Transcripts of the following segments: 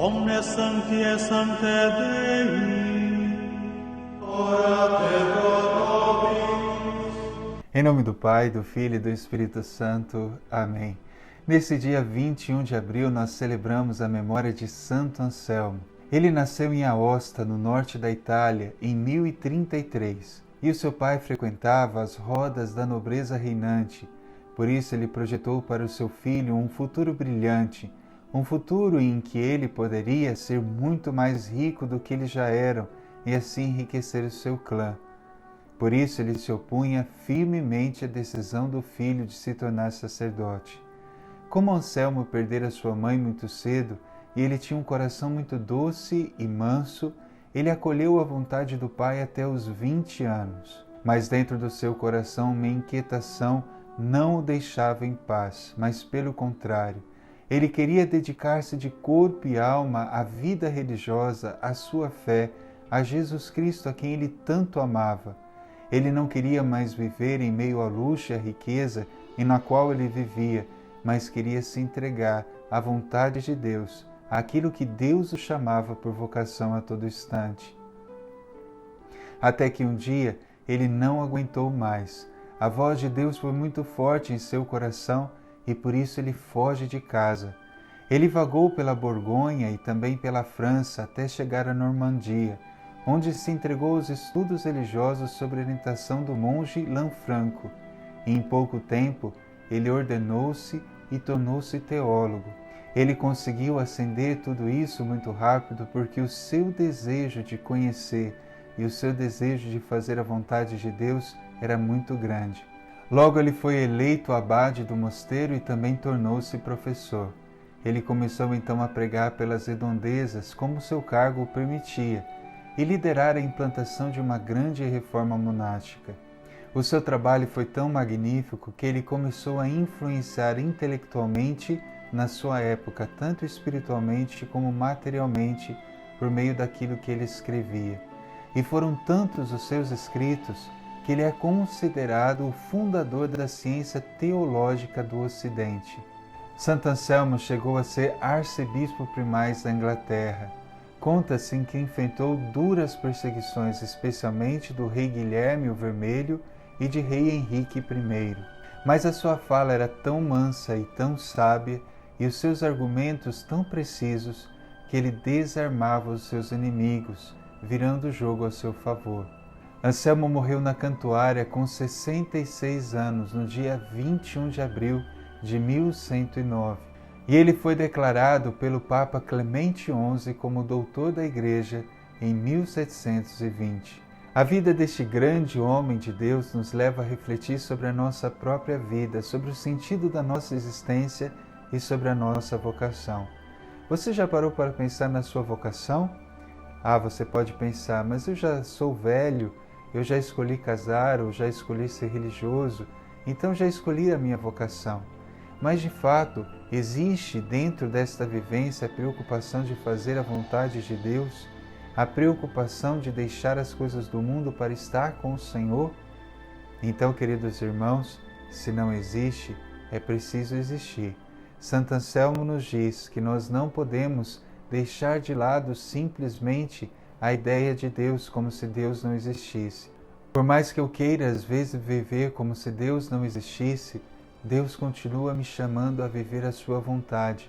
omnes sancti sancte Dei, ora et pro nobis. Em nome do Pai, do Filho e do Espírito Santo. Amém. Nesse dia 21 de abril, nós celebramos a memória de Santo Anselmo. Ele nasceu em Aosta, no norte da Itália, em 1033, e o seu pai frequentava as rodas da nobreza reinante. Por isso ele projetou para o seu filho um futuro brilhante, um futuro em que ele poderia ser muito mais rico do que eles já eram e assim enriquecer o seu clã. Por isso ele se opunha firmemente à decisão do filho de se tornar sacerdote. Como Anselmo perdera sua mãe muito cedo e ele tinha um coração muito doce e manso, ele acolheu a vontade do pai até os 20 anos. Mas dentro do seu coração uma inquietação não o deixava em paz, mas pelo contrário, ele queria dedicar-se de corpo e alma à vida religiosa, à sua fé, a Jesus Cristo a quem ele tanto amava. Ele não queria mais viver em meio à luxo e à riqueza em na qual ele vivia, mas queria se entregar à vontade de Deus, àquilo que Deus o chamava por vocação a todo instante. Até que um dia ele não aguentou mais. A voz de Deus foi muito forte em seu coração e por isso ele foge de casa. Ele vagou pela Borgonha e também pela França até chegar à Normandia, onde se entregou aos estudos religiosos sob a orientação do monge Lanfranco. E em pouco tempo ele ordenou-se e tornou-se teólogo. Ele conseguiu ascender tudo isso muito rápido porque o seu desejo de conhecer e o seu desejo de fazer a vontade de Deus era muito grande. Logo ele foi eleito abade do mosteiro e também tornou-se professor. Ele começou então a pregar pelas redondezas como seu cargo o permitia e liderar a implantação de uma grande reforma monástica. O seu trabalho foi tão magnífico que ele começou a influenciar intelectualmente na sua época, tanto espiritualmente como materialmente, por meio daquilo que ele escrevia. E foram tantos os seus escritos que ele é considerado o fundador da ciência teológica do Ocidente. Santo Anselmo chegou a ser arcebispo primaz da Inglaterra. Conta-se que enfrentou duras perseguições, especialmente do rei Guilherme o Vermelho e de rei Henrique I. Mas a sua fala era tão mansa e tão sábia e os seus argumentos tão precisos que ele desarmava os seus inimigos, virando o jogo a seu favor. Anselmo morreu na Cantuária com 66 anos, no dia 21 de abril de 1109. E ele foi declarado pelo Papa Clemente XI como doutor da Igreja em 1720. A vida deste grande homem de Deus nos leva a refletir sobre a nossa própria vida, sobre o sentido da nossa existência e sobre a nossa vocação. Você já parou para pensar na sua vocação? Você pode pensar, mas eu já sou velho, eu já escolhi casar, ou já escolhi ser religioso, então já escolhi a minha vocação. Mas de fato, existe dentro desta vivência a preocupação de fazer a vontade de Deus, a preocupação de deixar as coisas do mundo para estar com o Senhor? Então, queridos irmãos, se não existe, é preciso existir. Santo Anselmo nos diz que nós não podemos deixar de lado simplesmente a ideia de Deus como se Deus não existisse. Por mais que eu queira às vezes viver como se Deus não existisse, Deus continua me chamando a viver a sua vontade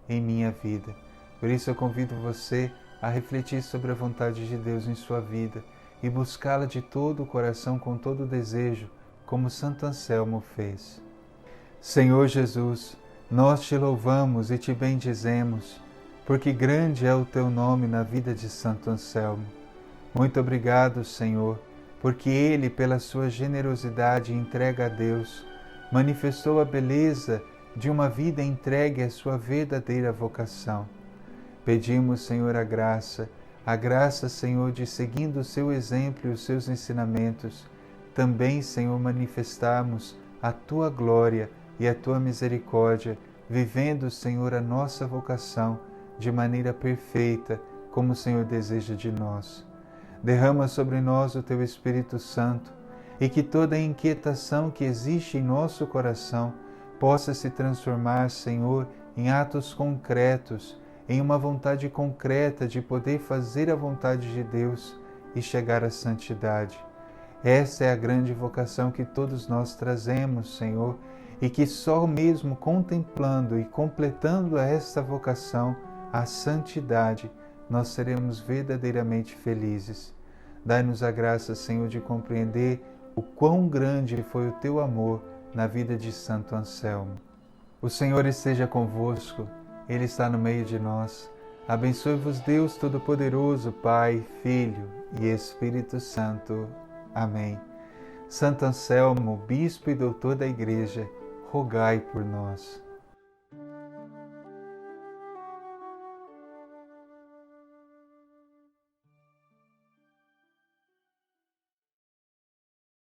em minha vida. Por isso eu convido você a refletir sobre a vontade de Deus em sua vida e buscá-la de todo o coração, com todo o desejo, como Santo Anselmo fez. Senhor Jesus, nós te louvamos e te bendizemos, porque grande é o teu nome na vida de Santo Anselmo. Muito obrigado, Senhor, porque ele, pela sua generosidade e entrega a Deus, manifestou a beleza de uma vida entregue à sua verdadeira vocação. Pedimos, Senhor, a graça, Senhor, de seguindo o seu exemplo e os seus ensinamentos, também, Senhor, manifestarmos a tua glória e a tua misericórdia, vivendo, Senhor, a nossa vocação de maneira perfeita, como o Senhor deseja de nós. Derrama sobre nós o teu Espírito Santo e que toda a inquietação que existe em nosso coração possa se transformar, Senhor, em atos concretos, em uma vontade concreta de poder fazer a vontade de Deus e chegar à santidade. Essa é a grande vocação que todos nós trazemos, Senhor, e que só mesmo contemplando e completando esta vocação, a santidade, nós seremos verdadeiramente felizes. Dai-nos a graça, Senhor, de compreender o quão grande foi o Teu amor na vida de Santo Anselmo. O Senhor esteja convosco, Ele está no meio de nós. Abençoe-vos Deus Todo-Poderoso, Pai, Filho e Espírito Santo. Amém. Santo Anselmo, Bispo e Doutor da Igreja, rogai por nós.